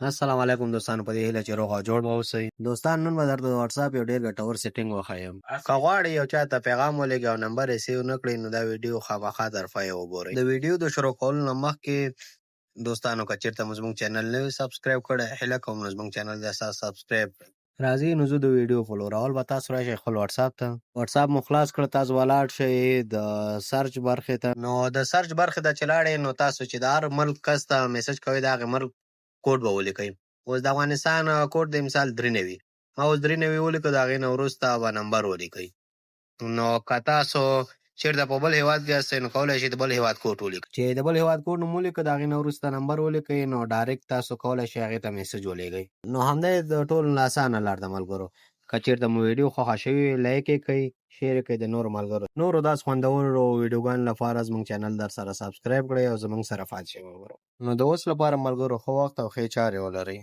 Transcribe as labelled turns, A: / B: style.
A: السلام علیکم دوستانو، په دې هیله چې روغ او جوړ به اوسئ. دوستان، نن به درته د واتساپ یو ډېر ګټور سیټینګ وښیم. که غواړئ یو چا ته پیغام ولېږئ او نمبر یې سیو نه کړئ، نو دا ویډیو خامخا طرفه یې وګورئ. د ویډیو د شروع کولو نه مخکې دوستانو که چېرته مو زموږ چینل نه وي سبسکرایب کړی، هیله کوم نو زموږ چینل دې اساس سبسکرایب کړئ. راځئ نو زه د ویډیو فلورول به تاسو راشئ خپل واتساپ ته. واتساپ مو خلاص کړه، تاسو ولاړ شئ د سرچ برخې ته. نو د سرچ برخې ته چې لاړئ نو تاسو چې د هر ملک کس ته میسج کوئ د هغې ملک کوډ به ولیکئ. اوس د افغانستان کوډ د مثال 93 ما اوس 93 ولیکه، د هغې نه وروسته به نمبر ولیکئ. نو که تاسو چېرته په بل هېواد کې یاستئ نو کولی شئ د بل هېواد کوډ ولیکئ. چې د بل هېواد کوډ مو ولیکه، د هغې نه وروسته نمبر ولیکئ، نو ډایرکټ تاسو کولی شئ هغې ته میسج ولېږئ. نو همدا د ټولو نه اسانه لار ده ملګرو. که چېرته مو ویډیو خوښه شوې وي لایک یې کړئ، شیر یې کړئ د نورو ملګرو. نورو داسې خوندورو ویډیوګانو لپاره زموږ چینل در سره سبسکرایب کړئ او زموږ سره پاتې شئ ملګرو. نو د اوس لپاره ملګرو ښه وخت او ښې چارې ولرئ.